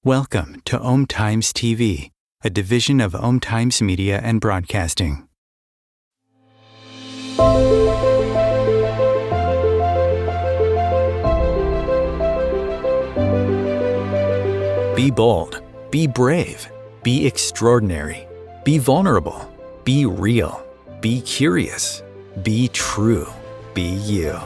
Welcome to Om Times TV, a division of Om Times Media and Broadcasting. Be bold, be brave, be extraordinary, be vulnerable, be real, be curious, be true, be you.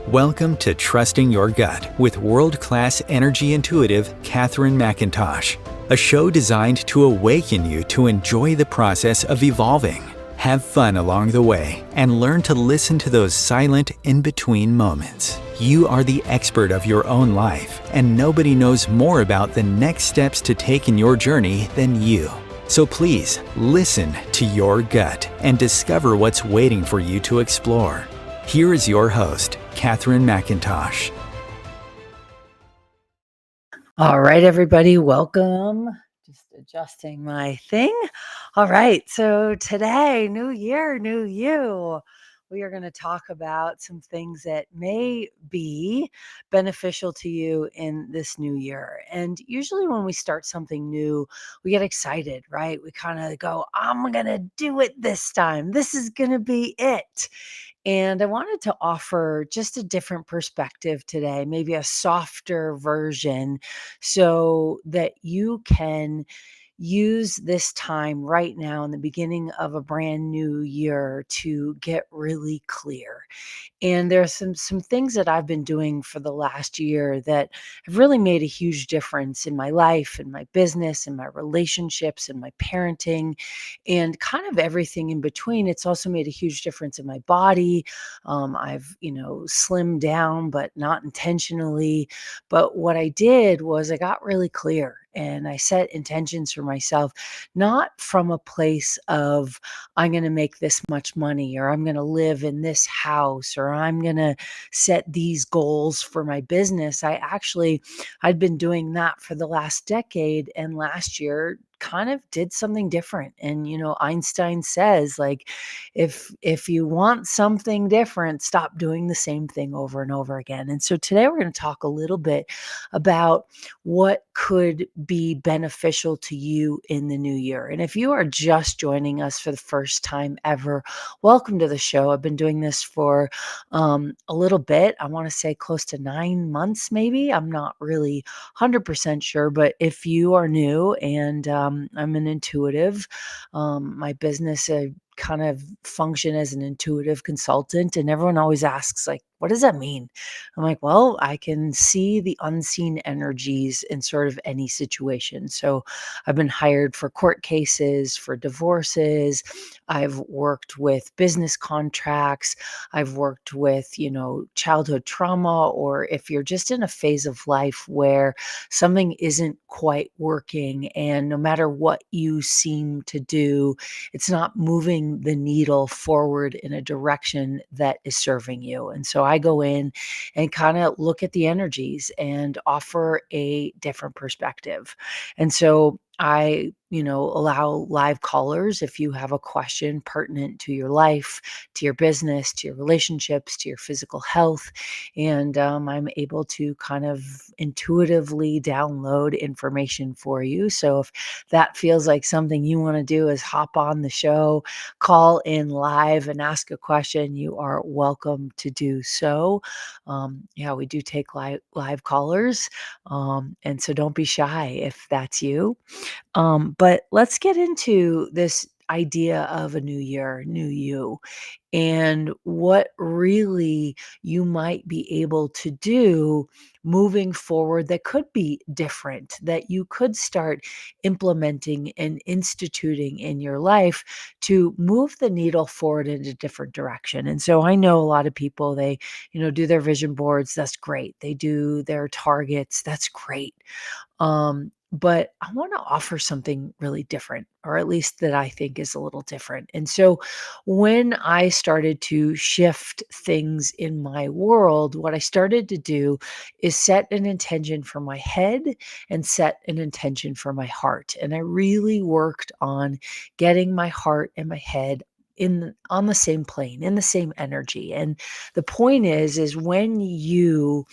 Welcome to Trusting Your Gut with world-class energy intuitive Catherine McIntosh, a show designed to awaken you to enjoy the process of evolving, have fun along the way, and learn to listen to those silent in-between moments. You are the expert of your own life, and nobody knows more about the next steps to take in your journey than you. So please, listen to your gut and discover what's waiting for you to explore. Here is your host, Catherine McIntosh. All right, everybody, welcome. Just adjusting my thing. All right, so today, new year, new you. We are going to talk about some things that may be beneficial to you in this new year. And usually when we start something new, we get excited, right? We kind of go, I'm going to do it this time. This is going to be it. And I wanted to offer just a different perspective today, maybe a softer version, so that you can use this time right now in the beginning of a brand new year to get really clear. And there's some things that I've been doing for the last year that have really made a huge difference in my life, in my business, in my relationships, in my parenting, and kind of everything in between. It's also made a huge difference in my body. I've, slimmed down, but not intentionally. But what I did was I got really clear and I set intentions for myself, not from a place of I'm going to make this much money, or I'm going to live in this house, or I'm going to set these goals for my business. I'd been doing that for the last decade, and last year kind of did something different. And Einstein says, like, if you want something different, stop doing the same thing over and over again. And so today we're going to talk a little bit about what could be beneficial to you in the new year. And if you are just joining us for the first time ever, welcome to the show. I've been doing this for a little bit. I want to say close to 9 months, maybe. I'm not really 100% sure, but if you are new, and I'm an intuitive, my business, kind of function as an intuitive consultant, and everyone always asks, like, what does that mean? I'm like, well, I can see the unseen energies in sort of any situation. So I've been hired for court cases, for divorces. I've worked with business contracts. I've worked with, childhood trauma, or if you're just in a phase of life where something isn't quite working, and no matter what you seem to do, it's not moving the needle forward in a direction that is serving you. And so I go in and kind of look at the energies and offer a different perspective. And so I, allow live callers if you have a question pertinent to your life, to your business, to your relationships, to your physical health. And I'm able to kind of intuitively download information for you. So if that feels like something you want to do, is hop on the show, call in live and ask a question, you are welcome to do so. Yeah, we do take live callers. And so don't be shy if that's you. But let's get into this idea of a new year, new you, and what really you might be able to do moving forward that could be different, that you could start implementing and instituting in your life to move the needle forward in a different direction. And so I know a lot of people, they, do their vision boards. That's great. They do their targets. That's great. but I want to offer something really different, or at least that I think is a little different. And so when I started to shift things in my world, what I started to do is set an intention for my head and set an intention for my heart. And I really worked on getting my heart and my head on the same plane, in the same energy. And the point is when you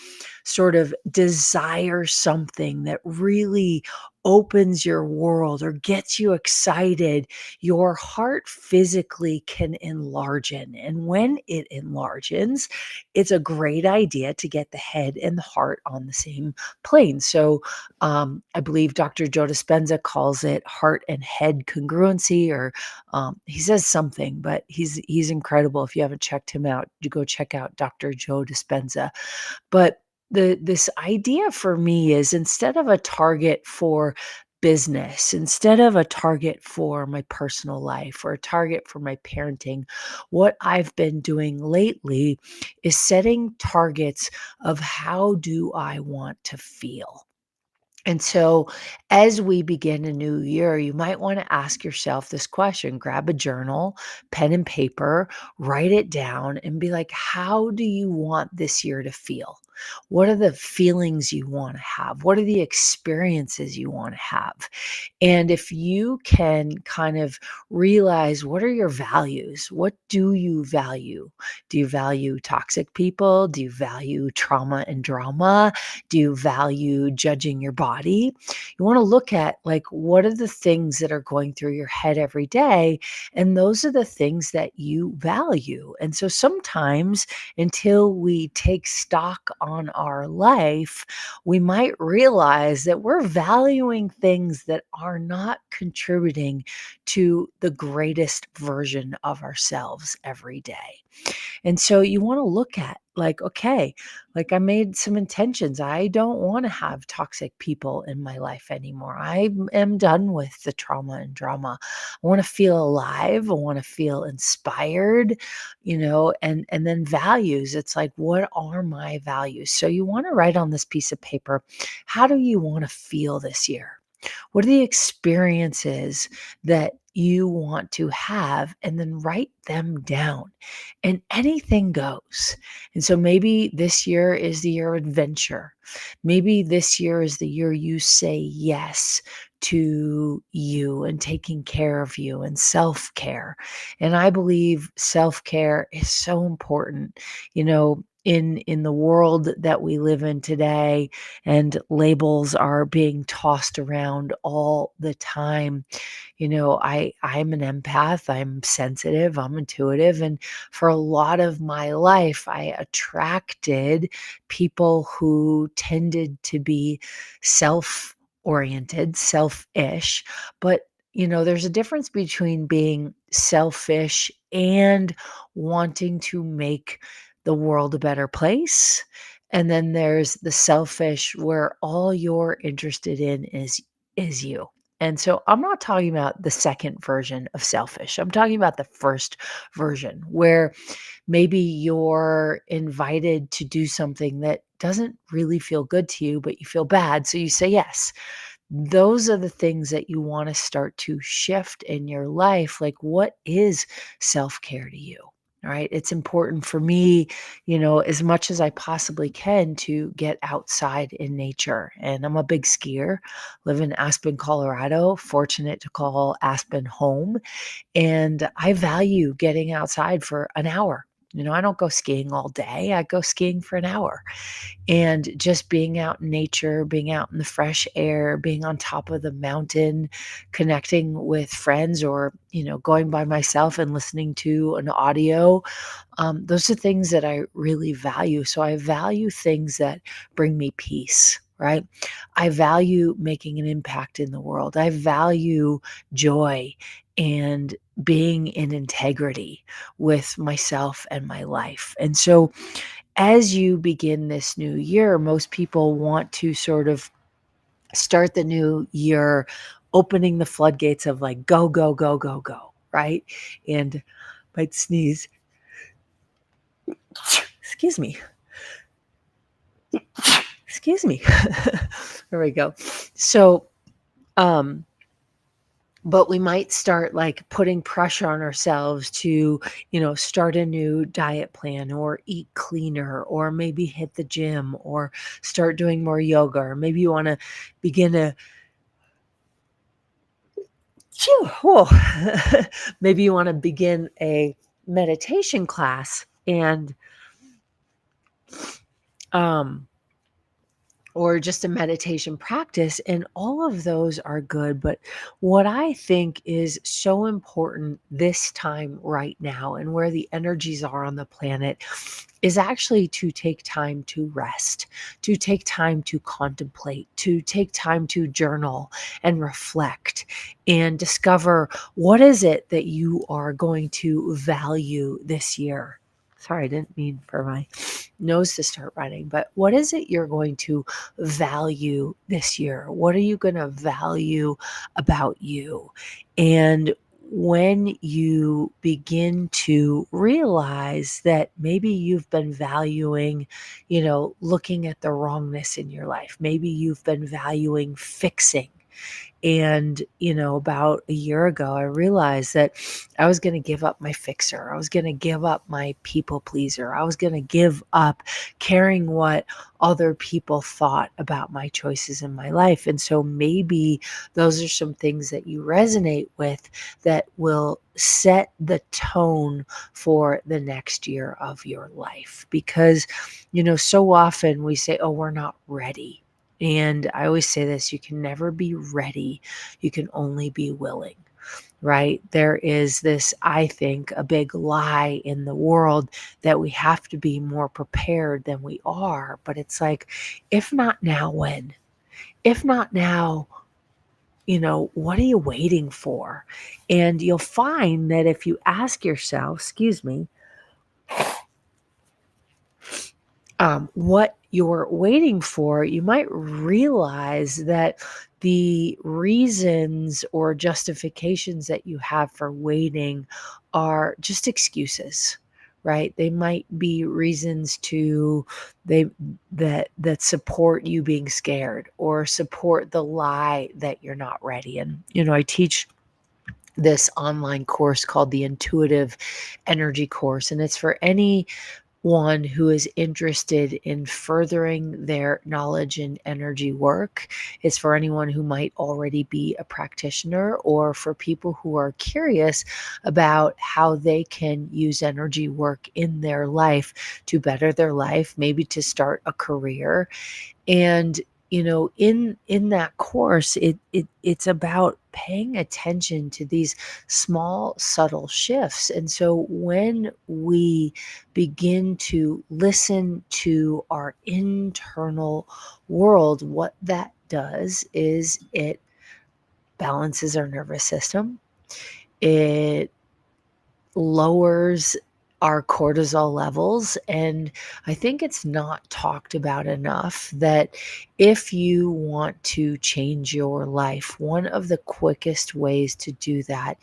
sort of desire something that really opens your world or gets you excited, your heart physically can enlarge. And when it enlarges, it's a great idea to get the head and the heart on the same plane. So I believe Dr. Joe Dispenza calls it heart and head congruency, or he says something, but he's incredible. If you haven't checked him out, you go check out Dr. Joe Dispenza. But this idea for me is, instead of a target for business, instead of a target for my personal life or a target for my parenting, what I've been doing lately is setting targets of how do I want to feel. And so, as we begin a new year, you might want to ask yourself this question: grab a journal, pen and paper, write it down, and be like, how do you want this year to feel? What are the feelings you want to have? What are the experiences you want to have? And if you can kind of realize, what are your values? What do you value? Do you value toxic people? Do you value trauma and drama? Do you value judging your body? You want to look at, like, what are the things that are going through your head every day? And those are the things that you value. And so sometimes, until we take stock on our life, we might realize that we're valuing things that are not contributing to the greatest version of ourselves every day. And so you want to look at, like, okay, like, I made some intentions. I don't want to have toxic people in my life anymore. I am done with the trauma and drama. I want to feel alive. I want to feel inspired, and then values. It's like, what are my values? So you want to write on this piece of paper, how do you want to feel this year? What are the experiences that you want to have? And then write them down. And anything goes. And so maybe this year is the year of adventure. Maybe this year is the year you say yes to you and taking care of you and self care. And I believe self care is so important. In the world that we live in today, and labels are being tossed around all the time. I'm an empath, I'm sensitive, I'm intuitive, and for a lot of my life I attracted people who tended to be self-oriented, selfish. But there's a difference between being selfish and wanting to make the world a better place. And then there's the selfish, where all you're interested in is you. And so I'm not talking about the second version of selfish. I'm talking about the first version, where maybe you're invited to do something that doesn't really feel good to you, but you feel bad, so you say yes. Those are the things that you want to start to shift in your life. Like, what is self-care to you? All right. It's important for me, as much as I possibly can, to get outside in nature. And I'm a big skier, live in Aspen, Colorado, fortunate to call Aspen home. And I value getting outside for an hour. I don't go skiing all day. I go skiing for an hour, and just being out in nature, being out in the fresh air, being on top of the mountain, connecting with friends, or, going by myself and listening to an audio. Those are things that I really value. So I value things that bring me peace. Right. I value making an impact in the world. I value joy and being in integrity with myself and my life. And so, as you begin this new year, most people want to sort of start the new year opening the floodgates of, like, go, go, go, go, go, right? And might sneeze. Excuse me. Excuse me. There we go. So Um, but we might start like putting pressure on ourselves to, start a new diet plan or eat cleaner or maybe hit the gym or start doing more yoga, or maybe you want to begin a Phew, whoa. Maybe you want to begin a meditation class, and um or just a meditation practice, and all of those are good. But what I think is so important this time right now, and where the energies are on the planet, is actually to take time to rest, to take time to contemplate, to take time to journal and reflect and discover what is it that you are going to value this year. Sorry, I didn't mean for my nose to start running, but what is it you're going to value this year? What are you going to value about you? And when you begin to realize that maybe you've been valuing, looking at the wrongness in your life, maybe you've been valuing fixing. And, about a year ago, I realized that I was going to give up my fixer. I was going to give up my people pleaser. I was going to give up caring what other people thought about my choices in my life. And so maybe those are some things that you resonate with that will set the tone for the next year of your life. Because, so often we say, oh, we're not ready. And I always say this, you can never be ready. You can only be willing, right? There is this, I think, a big lie in the world that we have to be more prepared than we are. But it's like, if not now, when? If not now, what are you waiting for? And you'll find that if you ask yourself, excuse me, what you're waiting for, you might realize that the reasons or justifications that you have for waiting are just excuses, right? They might be reasons to they that support you being scared or support the lie that you're not ready. And I teach this online course called the Intuitive Energy Course, and it's for any one who is interested in furthering their knowledge and energy work. It's for anyone who might already be a practitioner, or for people who are curious about how they can use energy work in their life to better their life, maybe to start a career. And in that course, it's about paying attention to these small subtle shifts. And so when we begin to listen to our internal world, what that does is it balances our nervous system. It lowers our cortisol levels. And I think it's not talked about enough that if you want to change your life, one of the quickest ways to do that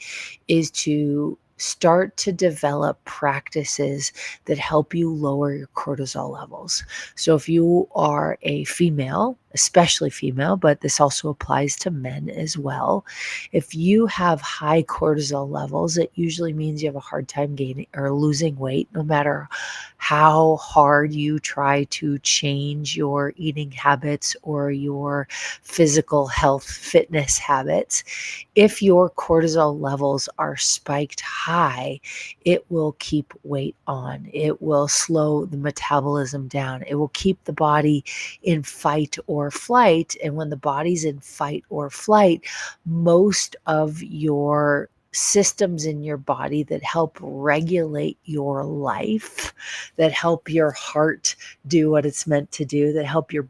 is to start to develop practices that help you lower your cortisol levels. So if you are a female, especially female, but this also applies to men as well, if you have high cortisol levels, it usually means you have a hard time gaining or losing weight, no matter how hard you try to change your eating habits or your physical health fitness habits. If your cortisol levels are spiked high, it will keep weight on. It will slow the metabolism down. It will keep the body in fight or flight. And when the body's in fight or flight, most of your systems in your body that help regulate your life, that help your heart do what it's meant to do, that help your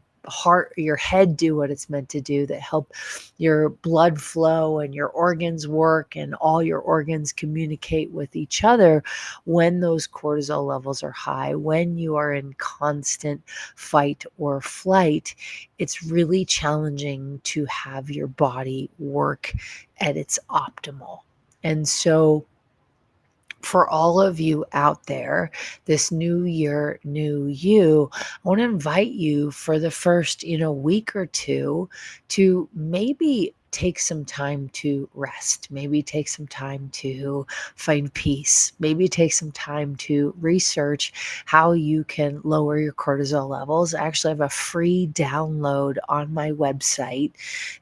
head do what it's meant to do, that help your blood flow and your organs work and all your organs communicate with each other. When those cortisol levels are high, when you are in constant fight or flight, it's really challenging to have your body work at its optimal. And so for all of you out there, this new year, new you, I want to invite you for the first, week or two to maybe take some time to rest. Maybe take some time to find peace. Maybe take some time to research how you can lower your cortisol levels. I actually have a free download on my website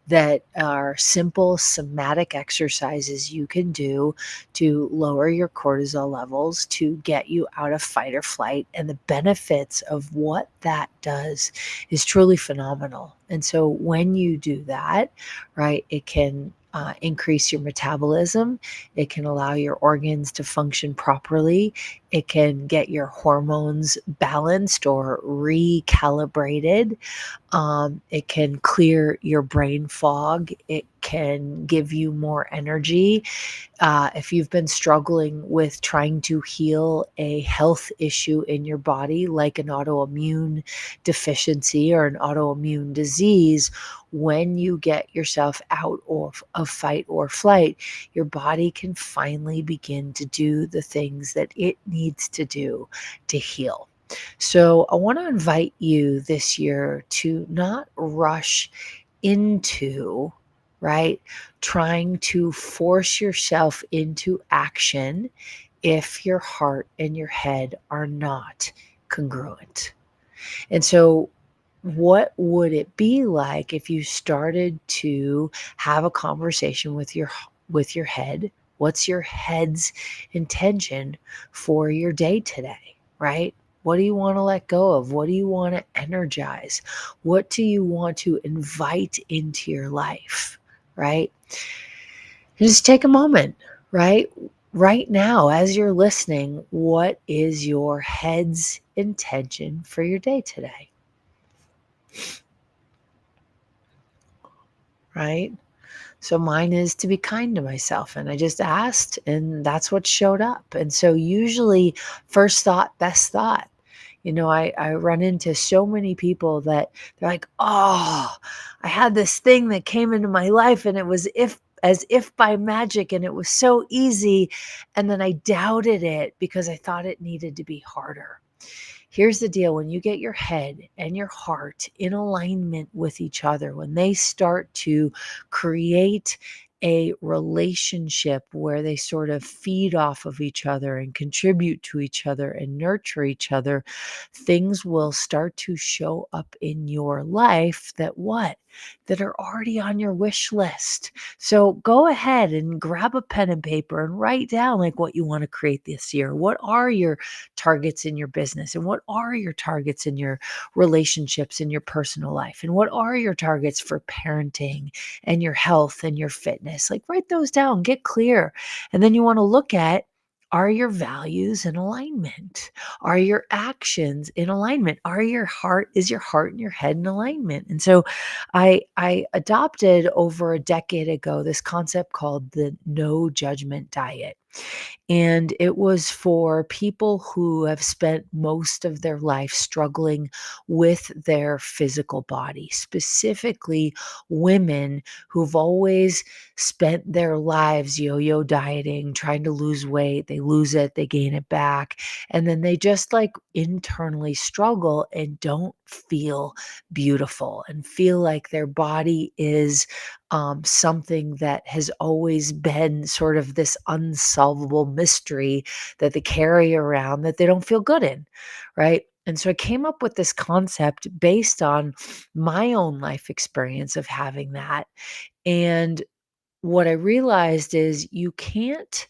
that are simple somatic exercises you can do to lower your cortisol levels to get you out of fight or flight. And the benefits of what that does is truly phenomenal. And so when you do that, right, it can increase your metabolism. It can allow your organs to function properly. It can get your hormones balanced or recalibrated. It can clear your brain fog. It can give you more energy. If you've been struggling with trying to heal a health issue in your body, like an autoimmune deficiency or an autoimmune disease, when you get yourself out of fight or flight, your body can finally begin to do the things that it needs to do to heal. So I want to invite you this year to not rush into, right, trying to force yourself into action if your heart and your head are not congruent. And so, what would it be like if you started to have a conversation with your head? What's your head's intention for your day today, right? What do you want to let go of? What do you want to energize? What do you want to invite into your life, right? Just take a moment, right? Right now, as you're listening, what is your head's intention for your day today? Right? So mine is to be kind to myself. And I just asked, and that's what showed up. And so usually, first thought, best thought. I run into so many people that they're like, oh, I had this thing that came into my life and it was as if by magic and it was so easy. And then I doubted it because I thought it needed to be harder. Here's the deal: when you get your head and your heart in alignment with each other, when they start to create a relationship where they sort of feed off of each other and contribute to each other and nurture each other, things will start to show up in your life that are already on your wish list. So go ahead and grab a pen and paper and write down like what you want to create this year. What are your targets in your business, and what are your targets in your relationships in your personal life, and what are your targets for parenting and your health and your fitness? Like, write those down, get clear. And then you want to look at, are your values in alignment? Are your actions in alignment? Is your heart and your head in alignment? And so I adopted over a decade ago this concept called the no judgment diet. And it was for people who have spent most of their life struggling with their physical body, specifically women who've always spent their lives yo yo dieting, trying to lose weight. They lose it, they gain it back. And then they just like internally struggle and don't feel beautiful and feel like their body is something that has always been sort of this unsolvable mystery that they carry around that they don't feel good in, right? And so I came up with this concept based on my own life experience of having that. And what I realized is you can't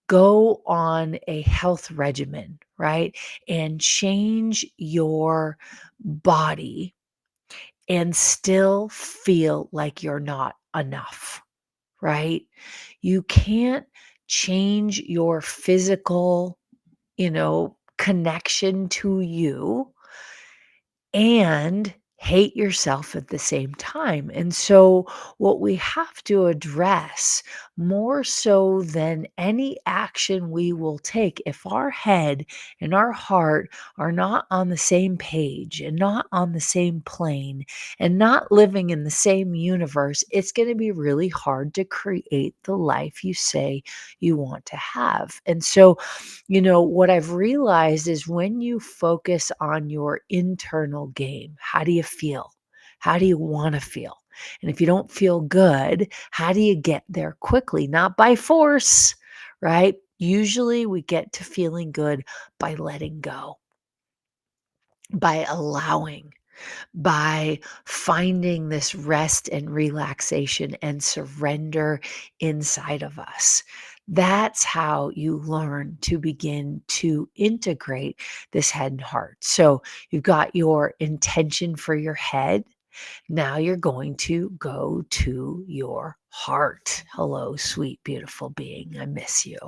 go on a health regimen, right? And change your body and still feel like you're not enough, right? You can't change your physical, connection to you and hate yourself at the same time. And so, what we have to address more so than any action we will take, if our head and our heart are not on the same page and not on the same plane and not living in the same universe, it's going to be really hard to create the life you say you want to have. And so, what I've realized is when you focus on your internal game, how do you feel? How do you want to feel? And if you don't feel good, how do you get there quickly? Not by force, right? Usually we get to feeling good by letting go, by allowing, by finding this rest and relaxation and surrender inside of us. That's how you learn to begin to integrate this head and heart. So you've got your intention for your head. Now you're going to go to your heart. Hello, sweet, beautiful being. I miss you.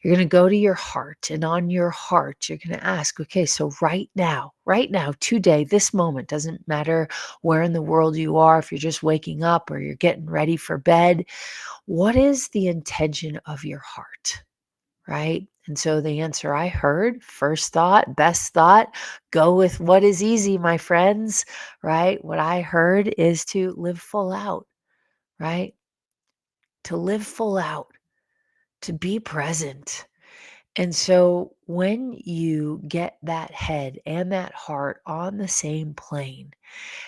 You're going to go to your heart, and on your heart, you're going to ask, okay, so right now, today, this moment, doesn't matter where in the world you are, if you're just waking up or you're getting ready for bed, what is the intention of your heart? Right? And so the answer I heard, first thought, best thought, go with what is easy, my friends, right? What I heard is to live full out, right? To live full out, to be present. And so when you get that head and that heart on the same plane,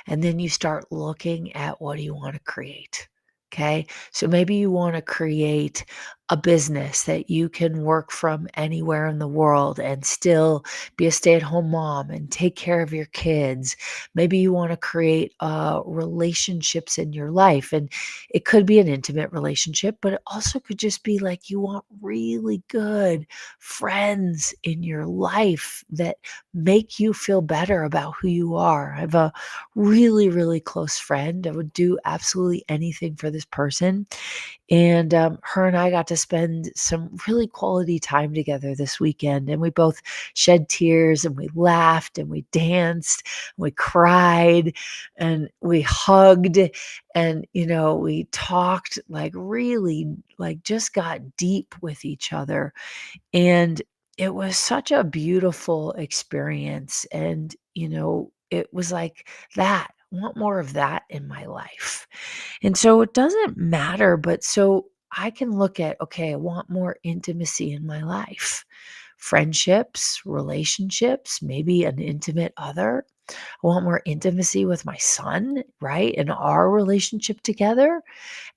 and then you start looking at what do you want to create. Okay. So maybe you want to create a business that you can work from anywhere in the world and still be a stay at home mom and take care of your kids. Maybe you want to create relationships in your life. And it could be an intimate relationship, but it also could just be like you want really good friends in your life that make you feel better about who you are. I have a really, really close friend. I would do absolutely anything for this person. And her and I got to spend some really quality time together this weekend. And we both shed tears and we laughed and we danced, and we cried and we hugged. And, we talked like really, like just got deep with each other. And it was such a beautiful experience. And, it was like that. I want more of that in my life. And so it doesn't matter, but so I can look at, okay, I want more intimacy in my life. Friendships, relationships, maybe an intimate other. I want more intimacy with my son, right? And our relationship together.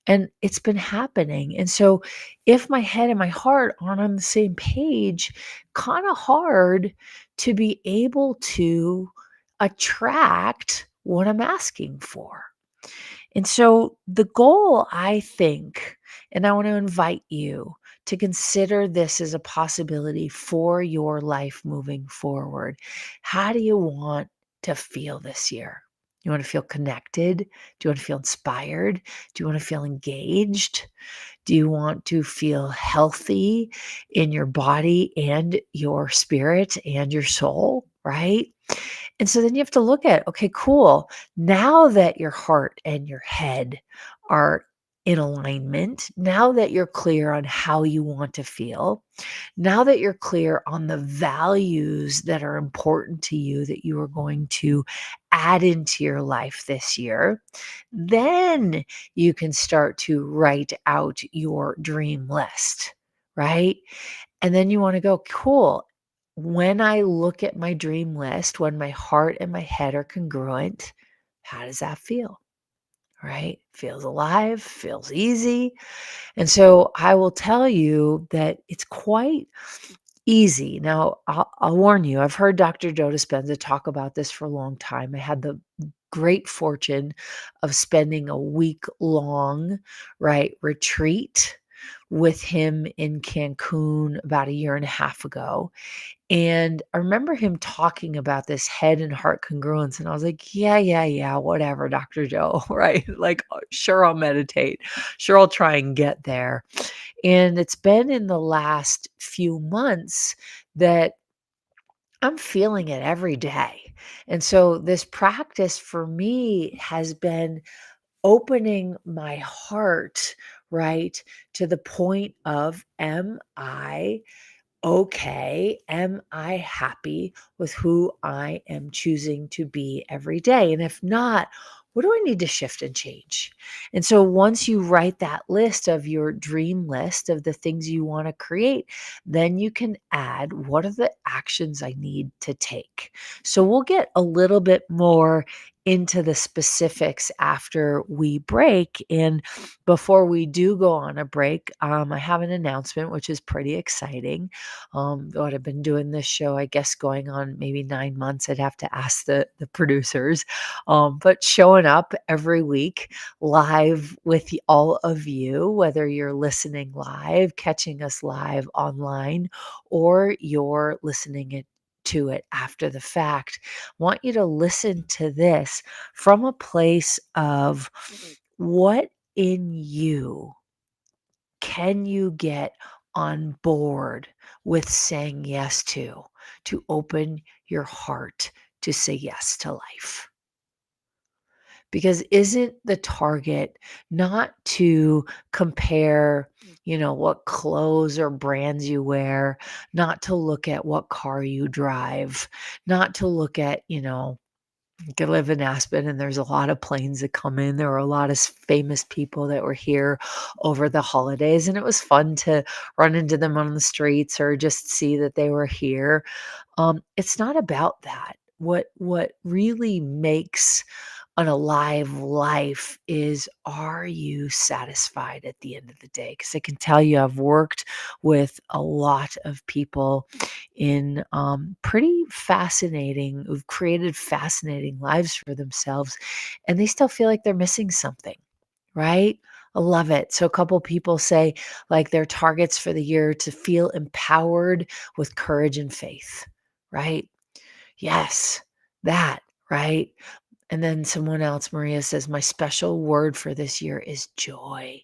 And it's been happening. And so if my head and my heart aren't on the same page, kind of hard to be able to attract what I'm asking for. And so the goal, I think, and I want to invite you to consider this as a possibility for your life moving forward. How do you want to feel this year? You want to feel connected? Do you want to feel inspired? Do you want to feel engaged? Do you want to feel healthy in your body and your spirit and your soul? Right? And so then you have to look at, okay, cool. Now that your heart and your head are in alignment, now that you're clear on how you want to feel, now that you're clear on the values that are important to you that you are going to add into your life this year, then you can start to write out your dream list, right? And then you want to go, cool. When I look at my dream list, when my heart and my head are congruent, how does that feel? Right? Feels alive, feels easy. And so I will tell you that it's quite easy. Now, I'll warn you, I've heard Dr. Joe Dispenza talk about this for a long time. I had the great fortune of spending a week long, right, retreat with him in Cancun about a year and a half ago. And I remember him talking about this head and heart congruence. And I was like, yeah, yeah, yeah, whatever, Dr. Joe, right? Like, sure, I'll meditate. Sure, I'll try and get there. And it's been in the last few months that I'm feeling it every day. And so this practice for me has been opening my heart, right, to the point of, am I okay? Am I happy with who I am choosing to be every day? And if not, what do I need to shift and change? And so once you write that list of your dream list of the things you want to create, then you can add what are the actions I need to take. So we'll get a little bit more into the specifics after we break. And before we do go on a break, I have an announcement, which is pretty exciting. What I've been doing this show, I guess, going on maybe 9 months. I'd have to ask the producers, but showing up every week live with all of you, whether you're listening live, catching us live online, or you're listening to it after the fact. Want you to listen to this from a place of what in you can you get on board with saying yes to open your heart to say yes to life. Because isn't the target not to compare, what clothes or brands you wear, not to look at what car you drive, not to look at, you can live in Aspen and there's a lot of planes that come in. There were a lot of famous people that were here over the holidays, and it was fun to run into them on the streets or just see that they were here. It's not about that. What really makes an alive life is, are you satisfied at the end of the day? Because I can tell you, I've worked with a lot of people in pretty fascinating, who've created fascinating lives for themselves, and they still feel like they're missing something, right? I love it. So a couple people say like their targets for the year to feel empowered with courage and faith, right? Yes, that, right? And then someone else, Maria says, my special word for this year is joy,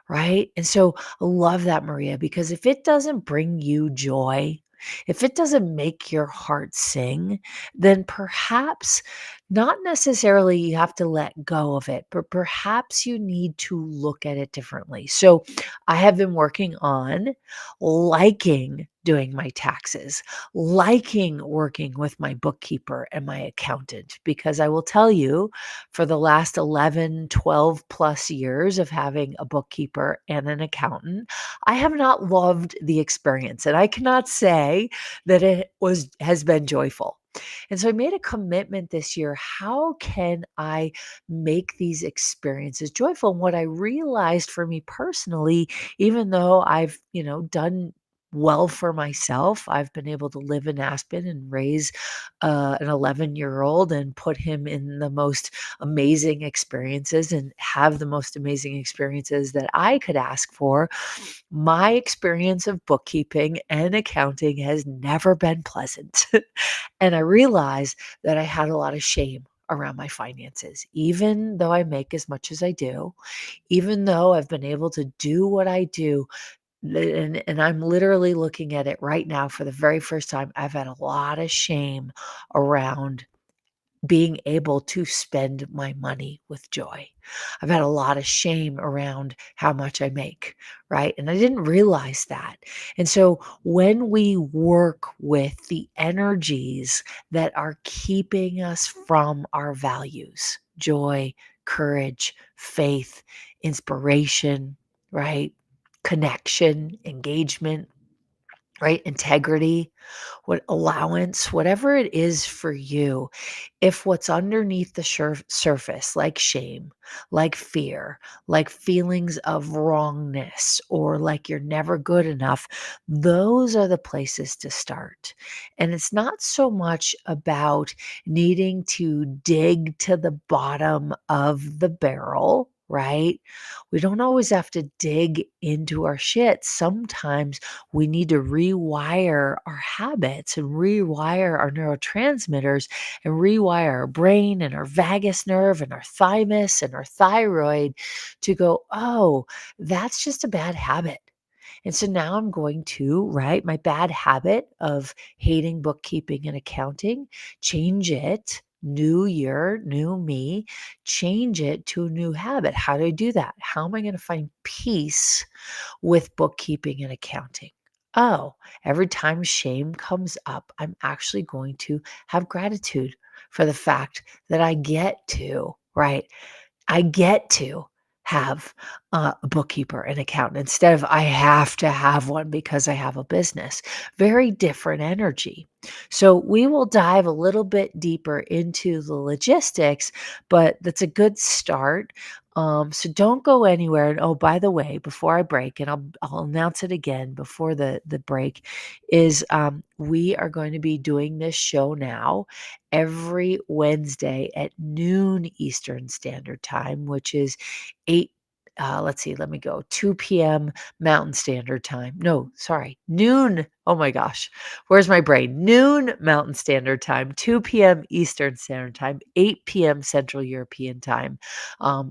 right? And so I love that, Maria, because if it doesn't bring you joy, if it doesn't make your heart sing, then perhaps not necessarily you have to let go of it, but perhaps you need to look at it differently. So I have been working on liking doing my taxes, liking working with my bookkeeper and my accountant, because I will tell you, for the last 11, 12 plus years of having a bookkeeper and an accountant, I have not loved the experience. And I cannot say that it has been joyful. And so I made a commitment this year. How can I make these experiences joyful? And what I realized for me personally, even though I've, done well for myself, I've been able to live in Aspen and raise an 11-year-old and put him in the most amazing experiences and have the most amazing experiences that I could ask for. My experience of bookkeeping and accounting has never been pleasant. And I realized that I had a lot of shame around my finances, even though I make as much as I do, even though I've been able to do what I do. And I'm literally looking at it right now for the very first time. I've had a lot of shame around being able to spend my money with joy. I've had a lot of shame around how much I make, right? And I didn't realize that. And so when we work with the energies that are keeping us from our values, joy, courage, faith, inspiration, right? Connection, engagement, right? Integrity, what allowance, whatever it is for you, if what's underneath the surface, like shame, like fear, like feelings of wrongness, or like you're never good enough, those are the places to start. And it's not so much about needing to dig to the bottom of the barrel. Right? We don't always have to dig into our shit. Sometimes we need to rewire our habits and rewire our neurotransmitters and rewire our brain and our vagus nerve and our thymus and our thyroid to go, oh, that's just a bad habit. And so now I'm going to, right, my bad habit of hating bookkeeping and accounting, change it. New year, new me, change it to a new habit. How do I do that? How am I going to find peace with bookkeeping and accounting? Oh, every time shame comes up, I'm actually going to have gratitude for the fact that I get to, right? I get to have a bookkeeper, an accountant, instead of I have to have one because I have a business. Very different energy. So we will dive a little bit deeper into the logistics, but that's a good start. So don't go anywhere. And oh, by the way, before I break, and I'll announce it again before the break, is we are going to be doing this show now every Wednesday at noon Eastern Standard Time, which is 8 let's see, let me go. 2 p.m. Mountain Standard Time. No, sorry, noon. Oh my gosh, where's my brain? Noon Mountain Standard Time, 2 p.m. Eastern Standard Time, 8 p.m. Central European Time.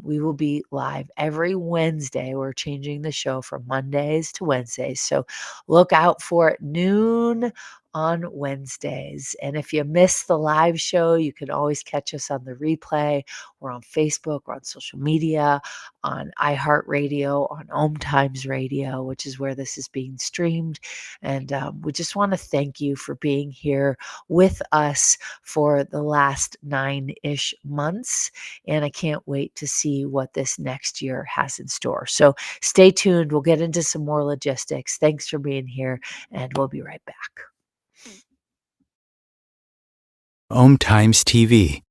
We will be live every Wednesday. We're changing the show from Mondays to Wednesdays. So look out for it noon on Wednesdays. And if you miss the live show, you can always catch us on the replay. We're on Facebook, we're on social media, on iHeartRadio, on Om Times Radio, which is where this is being streamed. And we just want to thank you for being here with us for the last 9-ish months. And I can't wait to see what this next year has in store. So stay tuned. We'll get into some more logistics. Thanks for being here, and we'll be right back. Om Times TV.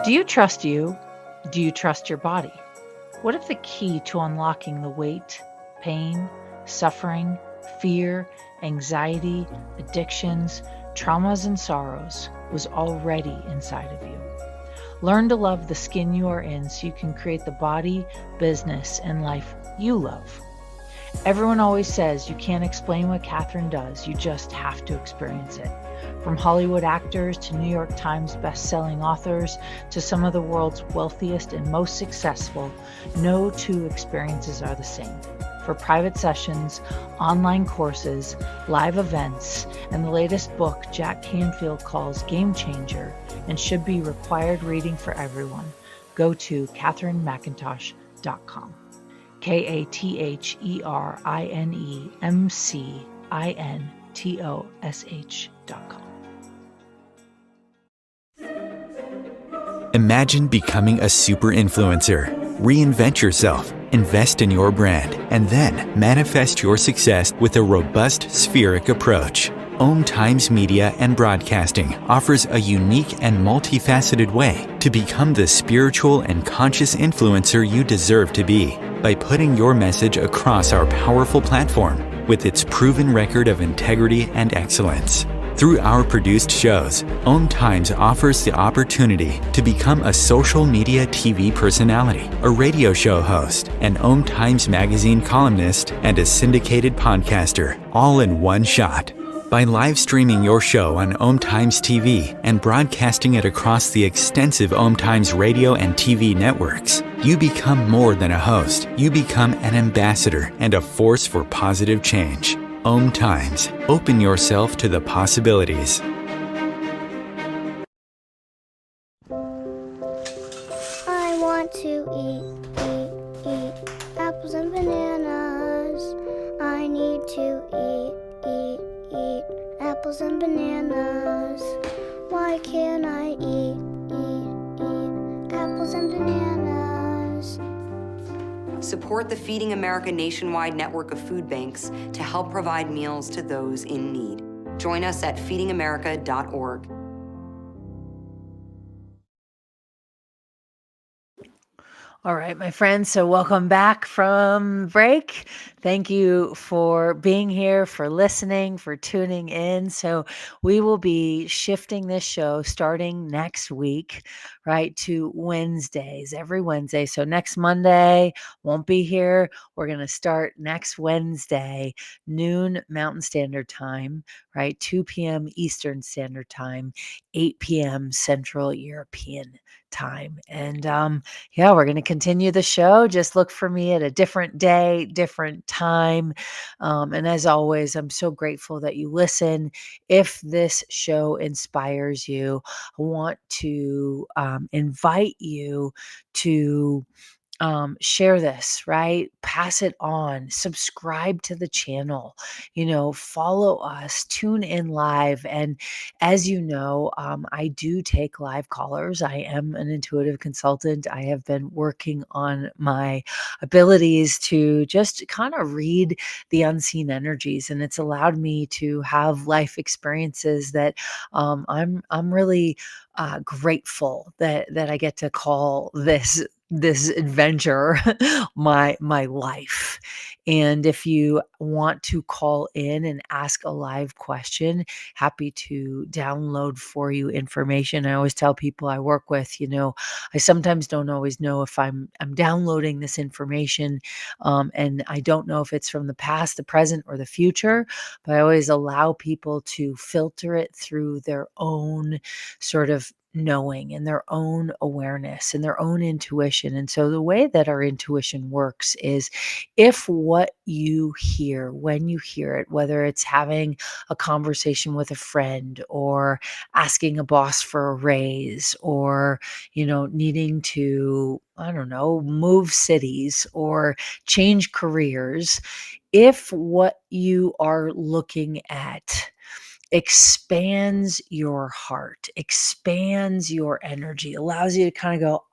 Do you trust you? Do you trust your body? What if the key to unlocking the weight, pain, suffering, fear, anxiety, addictions, traumas, and sorrows was already inside of you? Learn to love the skin you are in so you can create the body, business, and life you love. Everyone always says you can't explain what Catherine does, you just have to experience it. From Hollywood actors to New York Times best-selling authors to some of the world's wealthiest and most successful, no two experiences are the same. For private sessions, online courses, live events, and the latest book Jack Canfield calls Game Changer and should be required reading for everyone, go to CatherineMcIntosh.com. CatherineMcIntosh.com. Imagine becoming a super influencer. Reinvent yourself, invest in your brand, and then manifest your success with a robust spheric approach. Om Times Media and Broadcasting offers a unique and multifaceted way to become the spiritual and conscious influencer you deserve to be by putting your message across our powerful platform with its proven record of integrity and excellence. Through our produced shows, Om Times offers the opportunity to become a social media TV personality, a radio show host, an Om Times magazine columnist, and a syndicated podcaster, all in one shot. By live streaming your show on Om Times TV and broadcasting it across the extensive Om Times radio and TV networks, you become more than a host. You become an ambassador and a force for positive change. Om Times. Open yourself to the possibilities. I want to eat apples and bananas. I need to eat apples and bananas. Why can't I eat apples and bananas? Support the Feeding America nationwide network of food banks to help provide meals to those in need. Join us at feedingamerica.org. All right, my friends. So welcome back from break. Thank you for being here, for listening, for tuning in. So we will be shifting this show starting next week, right, to Wednesdays, every Wednesday. So next Monday won't be here. We're going to start next Wednesday, noon Mountain Standard Time, right, 2 p.m. Eastern Standard Time, 8 p.m. Central European Time. And yeah, we're going to continue the show. Just look for me at a different day, different time. And as always, I'm so grateful that you listen. If this show inspires you, I want to invite you to share this, right? Pass it on, subscribe to the channel, follow us, tune in live. And as you know, I do take live callers. I am an intuitive consultant. I have been working on my abilities to just kind of read the unseen energies, and it's allowed me to have life experiences that I'm really grateful that I get to call this adventure my life. And if you want to call in and ask a live question, happy to download for you information. I always tell people I work with, I sometimes don't always know if I'm downloading this information, and I don't know if it's from the past, the present, or the future, but I always allow people to filter it through their own sort of knowing and their own awareness and their own intuition. And so the way that our intuition works is, if what you hear when you hear it, whether it's having a conversation with a friend, or asking a boss for a raise, or needing to, I don't know, move cities or change careers, if what you are looking at expands your heart, expands your energy, allows you to kind of go,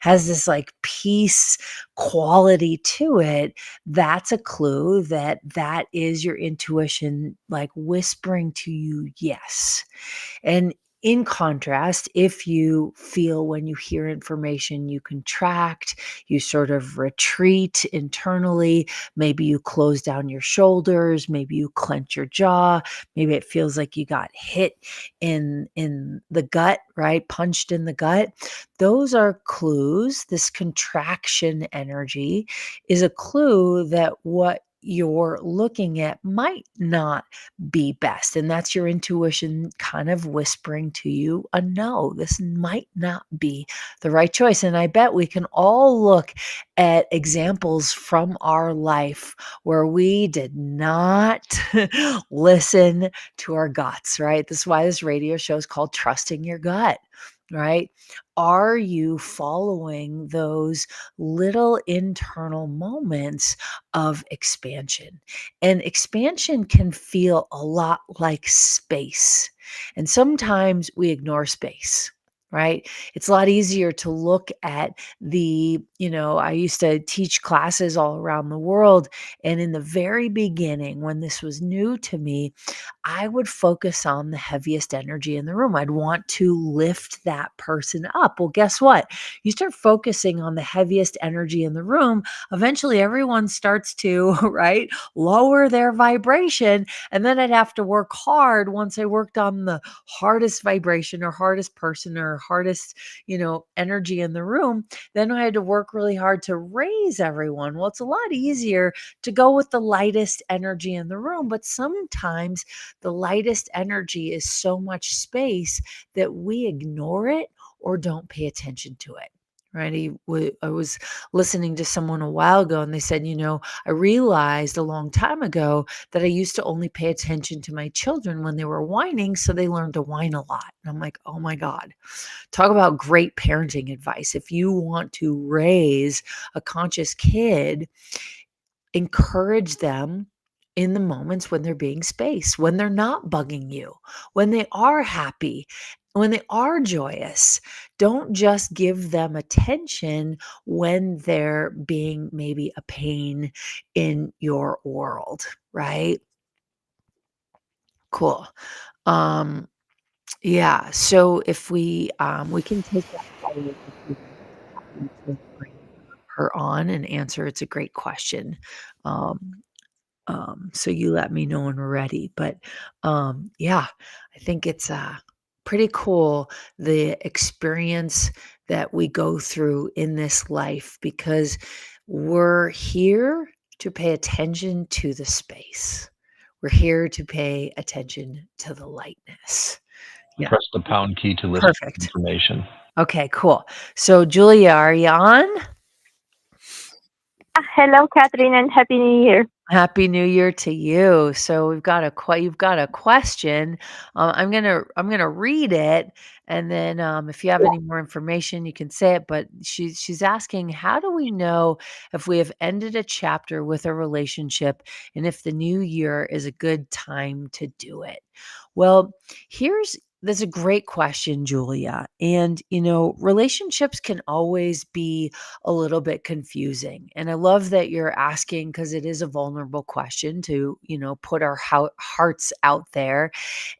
has this like peace quality to it, that's a clue that is your intuition, like whispering to you, yes. And in contrast, if you feel when you hear information, you contract, you sort of retreat internally, maybe you close down your shoulders, maybe you clench your jaw, maybe it feels like you got hit in the gut, right? Punched in the gut. Those are clues. This contraction energy is a clue that what you're looking at might not be best. And that's your intuition kind of whispering to you a no, this might not be the right choice. And I bet we can all look at examples from our life where we did not listen to our guts, right? This is why this radio show is called Trusting Your Gut. Right? Are you following those little internal moments of expansion? And expansion can feel a lot like space. And sometimes we ignore space, right? It's a lot easier to look at I used to teach classes all around the world. And in the very beginning, when this was new to me, I would focus on the heaviest energy in the room. I'd want to lift that person up. Well, guess what? You start focusing on the heaviest energy in the room, eventually everyone starts to, right, lower their vibration. And then I'd have to work hard once I worked on the hardest vibration or hardest person or hardest, energy in the room. Then I had to work really hard to raise everyone. Well, it's a lot easier to go with the lightest energy in the room, but sometimes the lightest energy is so much space that we ignore it or don't pay attention to it. Right. I was listening to someone a while ago and they said, I realized a long time ago that I used to only pay attention to my children when they were whining. So they learned to whine a lot. And I'm like, oh my God, talk about great parenting advice. If you want to raise a conscious kid, encourage them in the moments when they're being space, when they're not bugging you, when they are happy, when they are joyous. Don't just give them attention when they're being maybe a pain in your world, right? Cool. Yeah. So if we can take that forward, if you'd like to bring her on and answer. It's a great question. Um, so you let me know when we're ready. But yeah, I think it's pretty cool, the experience that we go through in this life, because we're here to pay attention to the space. We're here to pay attention to the lightness. Yeah. Press the pound key to listen to Perfect. information. Okay, cool. So Julia, are you on? Hello, Catherine, and Happy New Year. Happy New Year to you. So you've got a question. I'm gonna read it, and then if you have any more information, you can say it. But she's asking, how do we know if we have ended a chapter with a relationship, and if the new year is a good time to do it? Well, here's that's a great question, Julia. And relationships can always be a little bit confusing. And I love that you're asking because it is a vulnerable question to, put our hearts out there.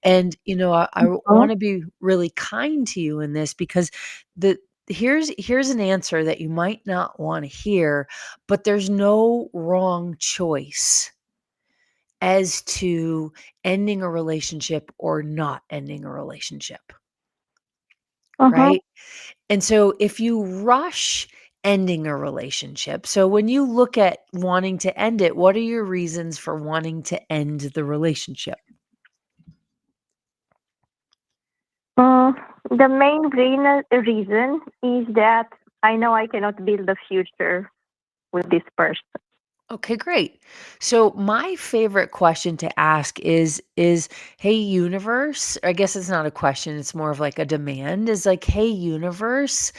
And, I Mhm. want to be really kind to you in this because the here's an answer that you might not want to hear, but there's no wrong choice as to ending a relationship or not ending a relationship, Mhm. right? And so if you rush ending a relationship, so when you look at wanting to end it, what are your reasons for wanting to end the relationship? Mm, the main reason is that I know I cannot build a future with this person. Okay, great. So my favorite question to ask is hey universe, I guess it's not a question, it's more of like a demand is like, hey universe,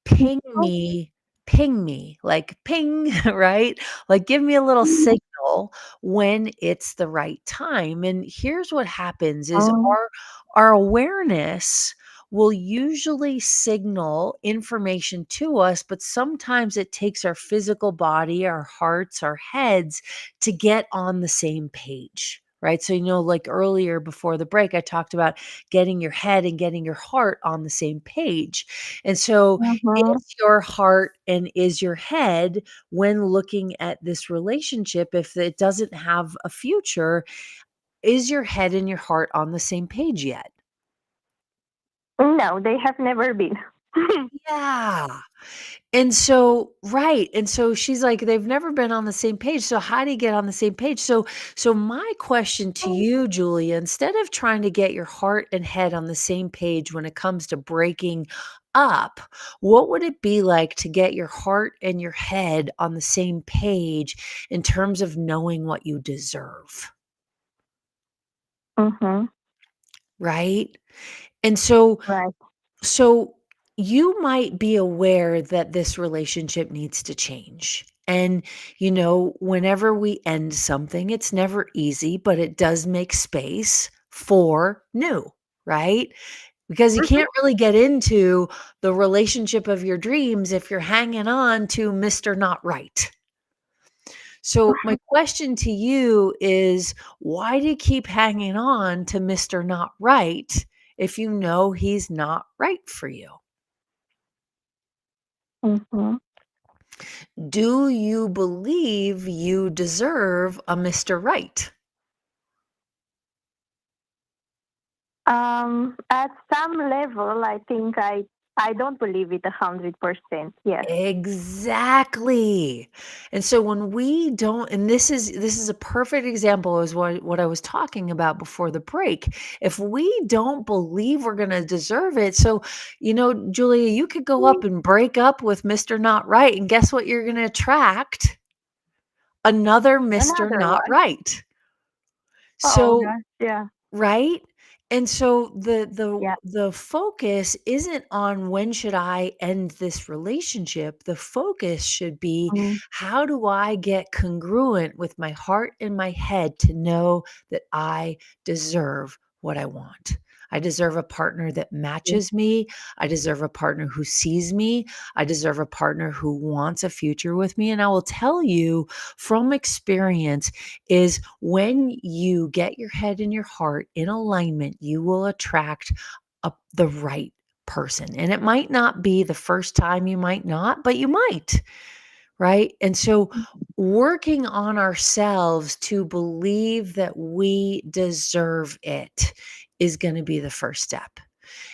ping Mhm. me, ping me, like ping, right? Like give me a little signal when it's the right time. And here's what happens is Mm, our awareness will usually signal information to us, but sometimes it takes our physical body, our hearts, our heads to get on the same page. Right. So, like earlier before the break, I talked about getting your head and getting your heart on the same page. And so, mhm. is your heart and is your head, when looking at this relationship, if it doesn't have a future, is your head and your heart on the same page yet? No, they have never been. Yeah. And so right, and so she's like, "They've never been on the same page, so how do you get on the same page?" So my question to you, Julia, instead of trying to get your heart and head on the same page when it comes to breaking up, what would it be like to get your heart and your head on the same page in terms of knowing what you deserve, Mhm. right? And so Right. So you might be aware that this relationship needs to change. And, whenever we end something, it's never easy, but it does make space for new, right? Because you Mhm. can't really get into the relationship of your dreams if you're hanging on to Mr. Not Right. So, my question to you is, why do you keep hanging on to Mr. Not Right if you know he's not right for you? Mhm. Do you believe you deserve a Mr. Right? At some level, I think I don't believe it 100%. Yes. Exactly. And so when we don't, and this is a perfect example is what I was talking about before the break. If we don't believe we're going to deserve it, so Julia, you could go up and break up with Mr. Not Right, and guess what you're going to attract? Another Mr. Another Not one. Right. Oh So gosh. Yeah. right? And so Yeah. the focus isn't on when should I end this relationship? The focus should be, Mm, how do I get congruent with my heart and my head to know that I deserve what I want? I deserve a partner that yeah. matches me. I deserve a partner who sees me. I deserve a partner who wants a future with me. And I will tell you from experience, is when you get your head and your heart in alignment, you will attract the right person. And it might not be the first time, you might not, but you might, right? And so, working on ourselves to believe that we deserve it is going to be the first step.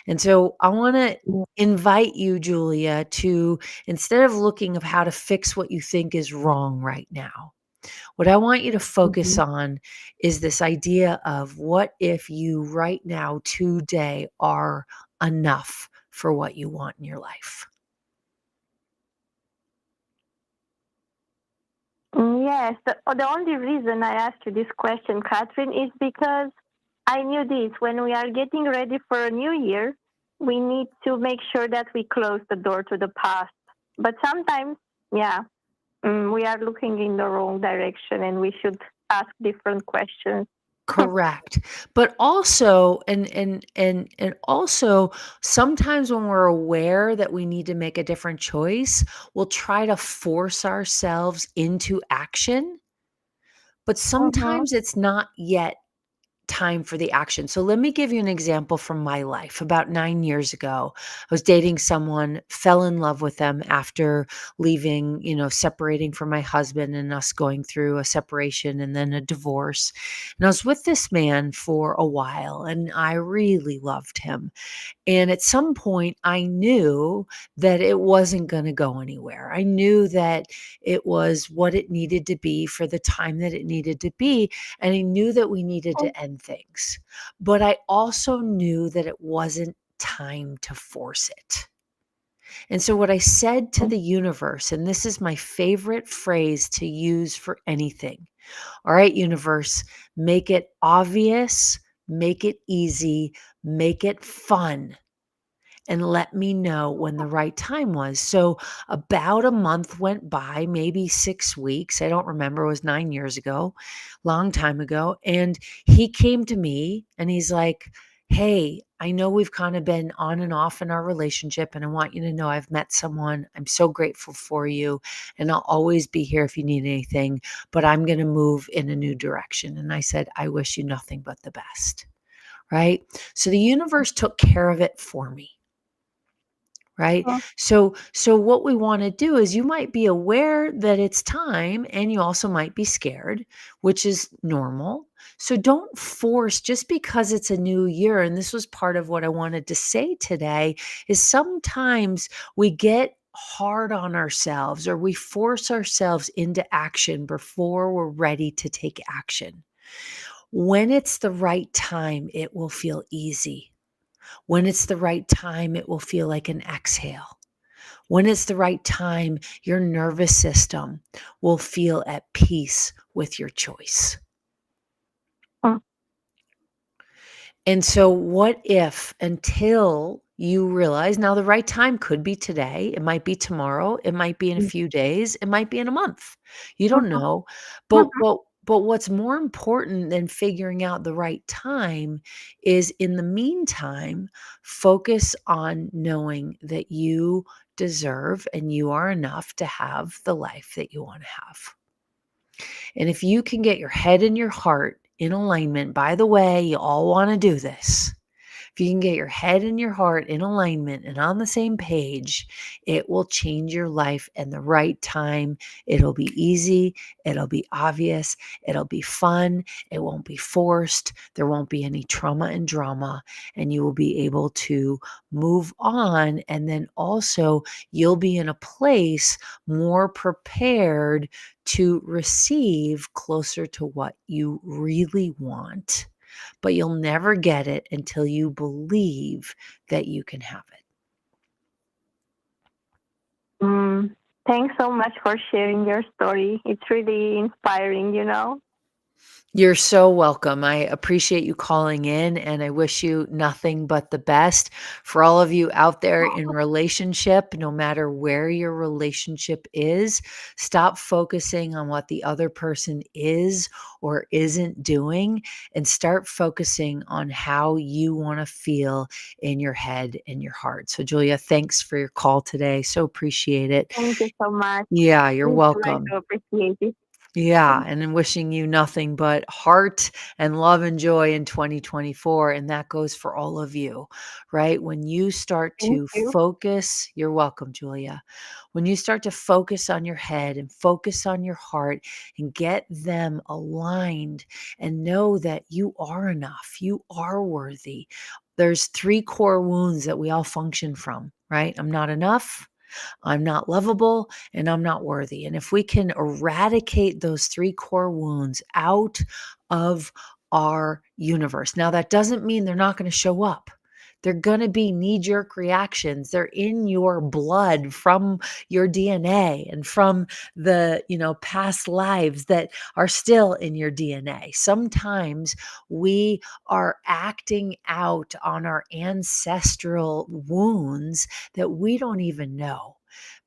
And so, I want to Yeah. invite you, Julia, to, instead of looking of how to fix what you think is wrong right now, what I want you to focus Mhm. on is this idea of, what if you right now, today, are enough for what you want in your life? Yes, the only reason I asked you this question, Catherine, is because I knew this. When we are getting ready for a new year, we need to make sure that we close the door to the past. But sometimes, yeah, we are looking in the wrong direction and we should ask different questions. Correct. But also and also sometimes when we're aware that we need to make a different choice, we'll try to force ourselves into action, but Mm-hmm. sometimes it's not yet time for the action. So let me give you an example from my life. About 9 years ago, I was dating someone, fell in love with them after leaving, separating from my husband and us going through a separation and then a divorce. And I was with this man for a while and I really loved him. And at some point, I knew that it wasn't going to go anywhere. I knew that it was what it needed to be for the time that it needed to be. And I knew that we needed to end things. But I also knew that it wasn't time to force it. And so, what I said to the universe, and this is my favorite phrase to use for anything. All right, universe, make it obvious, make it easy, make it fun and let me know when the right time was. So about a month went by, maybe 6 weeks. I don't remember. It was 9 years ago, long time ago. And he came to me and he's like, "Hey, I know we've kind of been on and off in our relationship, and I want you to know I've met someone. I'm so grateful for you, and I'll always be here if you need anything, but I'm going to move in a new direction." And I said, "I wish you nothing but the best." Right? So the universe took care of it for me. Right? So what we want to do is you might be aware that it's time and you also might be scared, which is normal. So don't force just because it's a new year. And this was part of what I wanted to say today is sometimes we get hard on ourselves or we force ourselves into action before we're ready to take action. When it's the right time, it will feel easy. When it's the right time, it will feel like an exhale. When it's the right time, your nervous system will feel at peace with your choice. Mm. And so, what if until you realize now the right time could be today, it might be tomorrow, it might be in a few days, it might be in a month. You don't Mhm. know. But what's more important than figuring out the right time is in the meantime, focus on knowing that you deserve and you are enough to have the life that you want to have. And if you can get your head and your heart in alignment, by the way, you all want to do this. If you can get your head and your heart in alignment and on the same page, it will change your life and the right time. It'll be easy. It'll be obvious. It'll be fun. It won't be forced. There won't be any trauma and drama. And you will be able to move on. And then also, you'll be in a place more prepared to receive closer to what you really want, but you'll never get it until you believe that you can have it. Mm. Thanks so much for sharing your story. It's really inspiring. You're so welcome. I appreciate you calling in and I wish you nothing but the best. For all of you out there in relationship, no matter where your relationship is, stop focusing on what the other person is or isn't doing and start focusing on how you want to feel in your head and your heart. So Julia, thanks for your call today. So appreciate it. Thank you so much. Yeah, you're We try welcome. to appreciate it. Yeah, and then wishing you nothing but heart and love and joy in 2024, and that goes for all of you, right? When you start Thank to you. focus, you're welcome, Julia. When you start to focus on your head and focus on your heart and get them aligned and know that you are enough, you are worthy. There's 3 core wounds that we all function from, right? I'm not enough. I'm not lovable and I'm not worthy. And if we can eradicate those 3 core wounds out of our universe, now that doesn't mean they're not going to show up. They're going to be knee-jerk reactions. They're in your blood from your DNA and from the, past lives that are still in your DNA. Sometimes we are acting out on our ancestral wounds that we don't even know.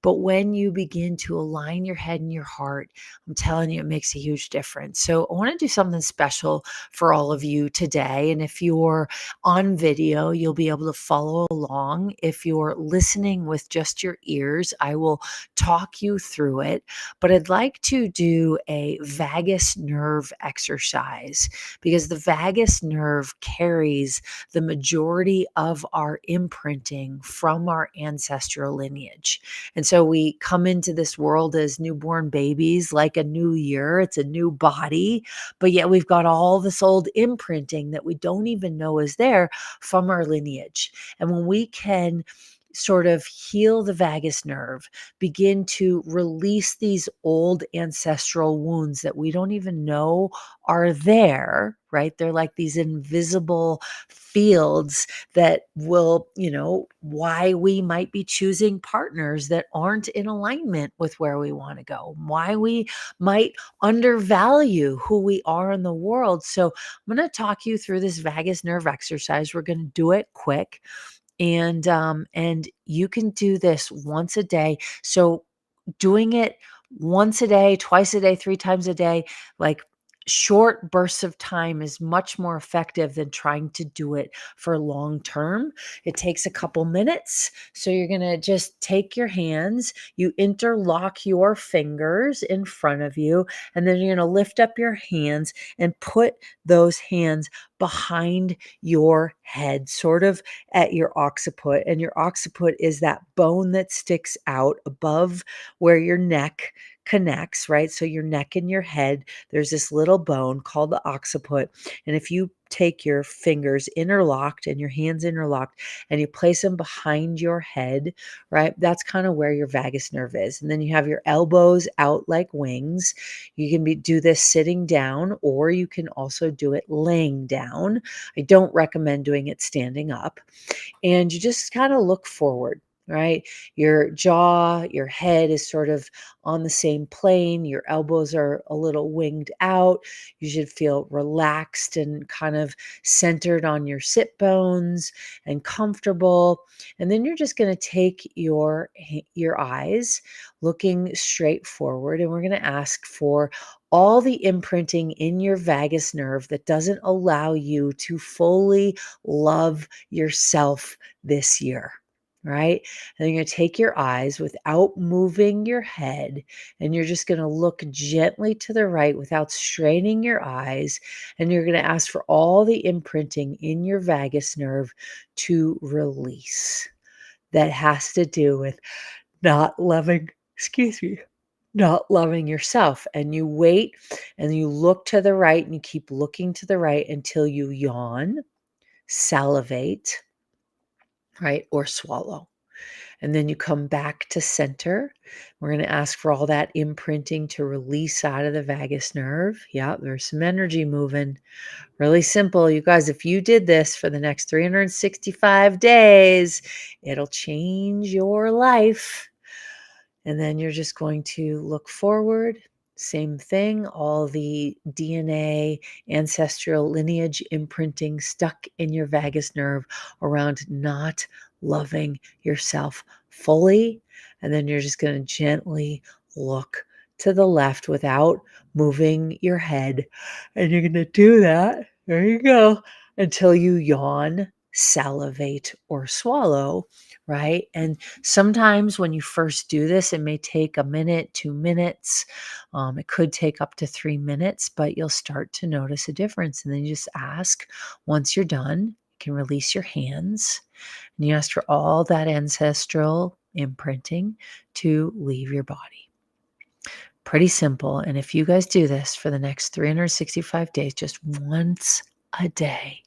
But when you begin to align your head and your heart, I'm telling you, it makes a huge difference. So I want to do something special for all of you today. And if you're on video, you'll be able to follow along. If you're listening with just your ears, I will talk you through it. But I'd like to do a vagus nerve exercise because the vagus nerve carries the majority of our imprinting from our ancestral lineage. And so we come into this world as newborn babies, like a new year. It's a new body, but yet we've got all this old imprinting that we don't even know is there from our lineage. And when we can sort of heal the vagus nerve, begin to release these old ancestral wounds that we don't even know are there, right? They're like these invisible fields that will, why we might be choosing partners that aren't in alignment with where we want to go, why we might undervalue who we are in the world. So I'm going to talk you through this vagus nerve exercise. We're going to do it quick. And you can do this once a day. So doing it once a day, twice a day, 3 times a day, like short bursts of time is much more effective than trying to do it for long term. It takes a couple minutes. So you're going to just take your hands, you interlock your fingers in front of you, and then you're going to lift up your hands and put those hands behind your head, sort of at your occiput. And your occiput is that bone that sticks out above where your neck connects, right? So your neck and your head, there's this little bone called the occiput. And if you take your fingers interlocked and your hands interlocked and you place them behind your head, right? That's kind of where your vagus nerve is. And then you have your elbows out like wings. You can do this sitting down, or you can also do it laying down. I don't recommend doing it standing up. And you just kind of look forward, right? Your jaw, your head is sort of on the same plane. Your elbows are a little winged out. You should feel relaxed and kind of centered on your sit bones and comfortable. And then you're just going to take your eyes looking straight forward, and we're going to ask for all the imprinting in your vagus nerve that doesn't allow you to fully love yourself this year, right? And then you're going to take your eyes without moving your head, and you're just going to look gently to the right without straining your eyes. And you're going to ask for all the imprinting in your vagus nerve to release. That has to do with not loving, not loving yourself. And you wait and you look to the right and you keep looking to the right until you yawn, salivate, right? Or swallow. And then you come back to center. We're going to ask for all that imprinting to release out of the vagus nerve. Yeah, there's some energy moving. Really simple. You guys, if you did this for the next 365 days, it'll change your life. And then you're just going to look forward. Same thing, all the DNA, ancestral lineage imprinting stuck in your vagus nerve around not loving yourself fully. And then you're just going to gently look to the left without moving your head. And you're going to do that. There you go. Until you yawn, salivate, or swallow, right? And sometimes when you first do this, it may take a minute, 2 minutes. It could take up to 3 minutes, but you'll start to notice a difference. And then you just ask, once you're done, you can release your hands. And you ask for all that ancestral imprinting to leave your body. Pretty simple. And if you guys do this for the next 365 days, just once a day,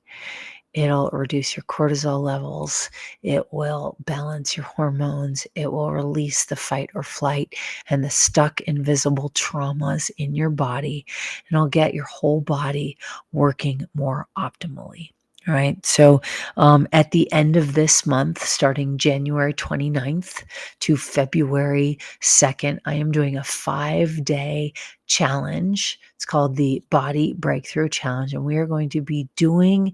it'll reduce your cortisol levels. It will balance your hormones. It will release the fight or flight and the stuck invisible traumas in your body. And it'll get your whole body working more optimally. All right. So at the end of this month, starting January 29th to February 2nd, I am doing a 5-day challenge. It's called the Body Breakthrough Challenge. And we are going to be doing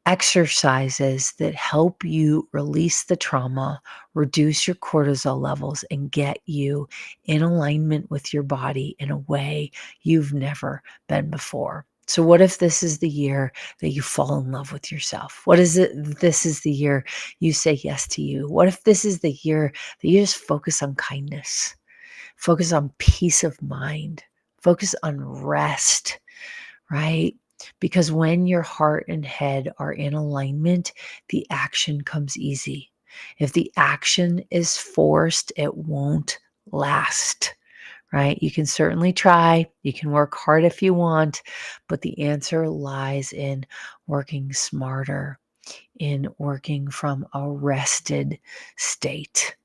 exercises that help you release the trauma, reduce your cortisol levels, and get you in alignment with your body in a way you've never been before. So what if this is the year that you fall in love with yourself? What is it? This is the year you say yes to you. What if this is the year that you just focus on kindness, focus on peace of mind, focus on rest, right? Because when your heart and head are in alignment, the action comes easy. If the action is forced, it won't last, right? You can certainly try, you can work hard if you want, but the answer lies in working smarter, in working from a rested state.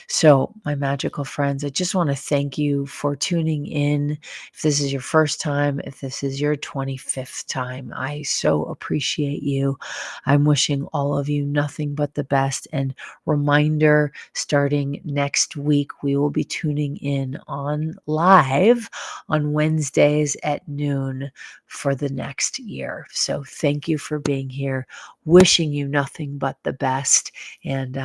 So, my magical friends, I just want to thank you for tuning in. If this is your first time, if this is your 25th time, I so appreciate you. I'm wishing all of you nothing but the best. And reminder, starting next week, we will be tuning in on live on Wednesdays at noon for the next year. So, thank you for being here. Wishing you nothing but the best. And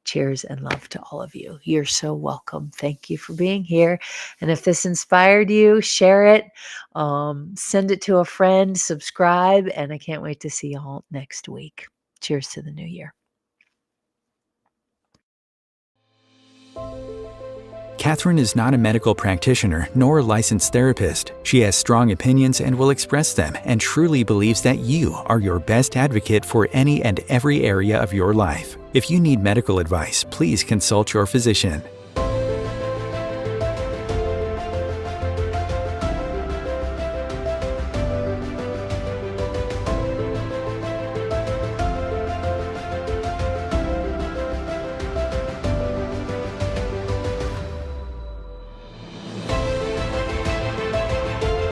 cheers and love to all of you. You're so welcome. Thank you for being here. And if this inspired you, share it, send it to a friend, subscribe, and I can't wait to see you all next week. Cheers to the new year. Catherine is not a medical practitioner nor a licensed therapist. She has strong opinions and will express them, and truly believes that you are your best advocate for any and every area of your life. If you need medical advice, please consult your physician.